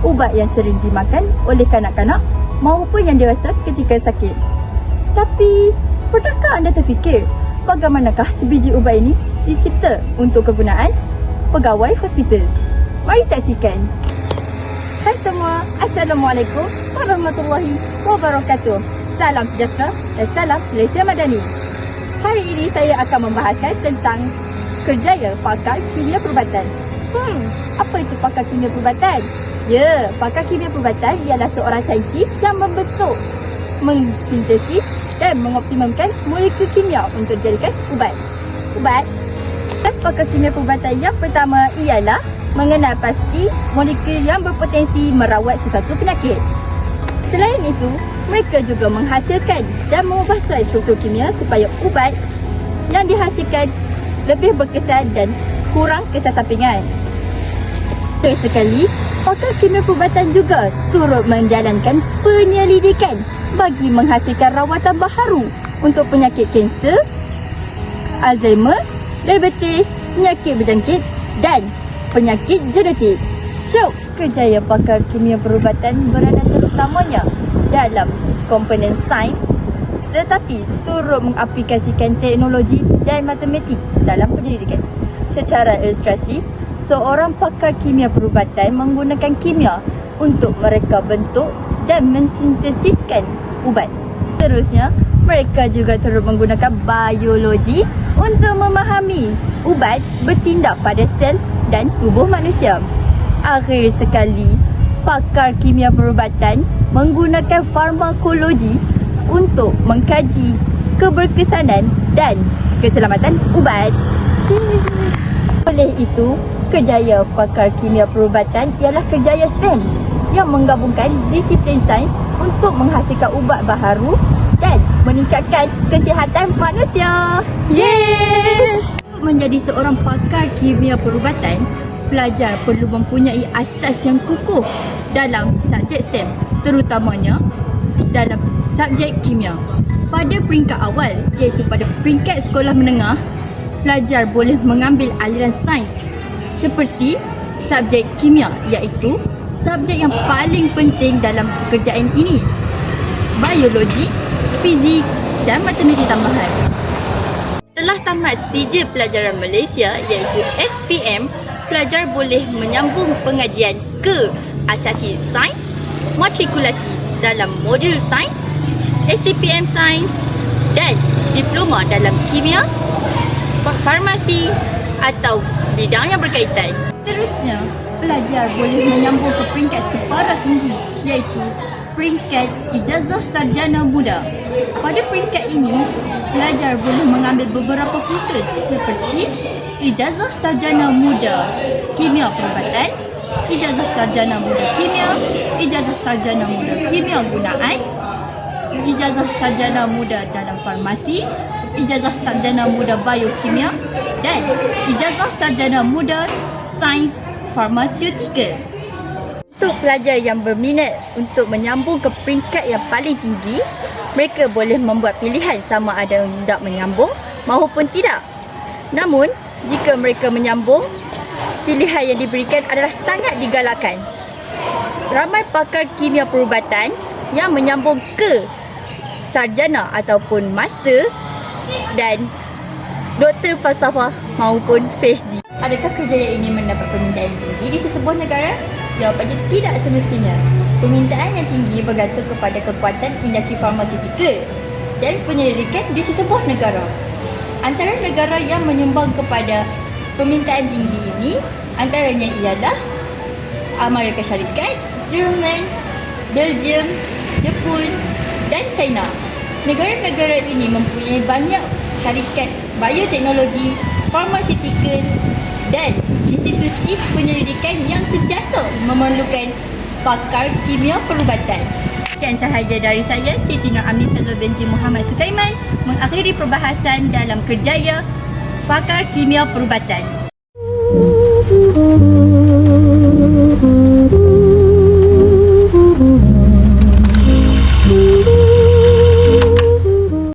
ubat yang sering dimakan oleh kanak-kanak maupun yang dewasa ketika sakit. Tapi, pernahkah anda terfikir bagaimanakah sebiji ubat ini dicipta untuk kegunaan pegawai hospital? Mari saksikan. Hai semua, Assalamualaikum warahmatullahi wabarakatuh. Salam sejahtera dan salam Malaysia Madani. Hari ini saya akan membahaskan tentang kerjaya pakar kimia perubatan. Apa itu pakar kimia perubatan? Ya, pakar kimia perubatan ialah seorang saintis yang membentuk, mensintesis dan mengoptimumkan molekul kimia untuk dijadikan ubat. Pakar kimia perubatan yang pertama ialah mengenal pasti molekul yang berpotensi merawat sesuatu penyakit. Selain itu, mereka juga menghasilkan dan mengubah suai struktur kimia supaya ubat yang dihasilkan lebih berkesan dan kurang kesan sampingan. Sekali, pakar kimia perubatan juga turut menjalankan penyelidikan bagi menghasilkan rawatan baharu untuk penyakit kanser, Alzheimer, diabetes, penyakit berjangkit dan penyakit genetik. So, kerjaya pakar kimia perubatan berada terutamanya dalam komponen sains, tetapi turut mengaplikasikan teknologi dan matematik dalam penyelidikan. Secara ilustrasi, seorang pakar kimia perubatan menggunakan kimia untuk mereka bentuk dan mensintesiskan ubat. Seterusnya, mereka juga turut menggunakan biologi untuk memahami ubat bertindak pada sel dan tubuh manusia. Akhir sekali, pakar kimia perubatan menggunakan farmakologi untuk mengkaji keberkesanan dan keselamatan ubat. Oleh itu, kerjaya pakar kimia perubatan ialah kerjaya STEM yang menggabungkan disiplin sains untuk menghasilkan ubat baharu dan meningkatkan kesihatan manusia. Yeay! Untuk menjadi seorang pakar kimia perubatan, pelajar perlu mempunyai asas yang kukuh dalam subjek STEM, terutamanya dalam subjek kimia. Pada peringkat awal, iaitu pada peringkat sekolah menengah, pelajar boleh mengambil aliran sains seperti subjek kimia, iaitu subjek yang paling penting dalam pekerjaan ini, biologi, fizik dan matematik tambahan. Setelah tamat sijil pelajaran Malaysia iaitu SPM, pelajar boleh menyambung pengajian ke asasi sains, matrikulasi dalam modul sains, STPM sains dan diploma dalam kimia, farmasi atau bidang yang berkaitan. Seterusnya, pelajar boleh menyambung ke peringkat separuh tinggi iaitu peringkat ijazah sarjana muda. Pada peringkat ini, pelajar boleh mengambil beberapa kursus seperti ijazah sarjana muda kimia perubatan, ijazah sarjana muda kimia, ijazah sarjana muda kimia gunaan, ijazah sarjana muda dalam farmasi, ijazah sarjana muda biokimia dan ijazah sarjana muda sains farmaseutikal. Untuk pelajar yang berminat untuk menyambung ke peringkat yang paling tinggi, mereka boleh membuat pilihan sama ada hendak menyambung maupun tidak. Namun, jika mereka menyambung, pilihan yang diberikan adalah sangat digalakkan. Ramai pakar kimia perubatan yang menyambung ke sarjana ataupun master dan doktor falsafah maupun PhD. Adakah kerjaya ini mendapat permintaan tinggi di sesebuah negara? Jawapannya tidak semestinya. Permintaan yang tinggi bergantung kepada kekuatan industri farmaseutikal dan penyelidikan di sesebuah negara. Antara negara yang menyumbang kepada permintaan tinggi ini antaranya ialah Amerika Syarikat, Jerman, Belgium, Jepun dan China. Negara-negara ini mempunyai banyak syarikat bioteknologi, farmaseutikal dan institusi penyelidikan yang sentiasa memerlukan pakar kimia perubatan. Sekian sahaja dari saya, Siti Nur Amni Salwa binti Muhammad Sukaiman, mengakhiri perbahasan dalam kerjaya pakar kimia perubatan.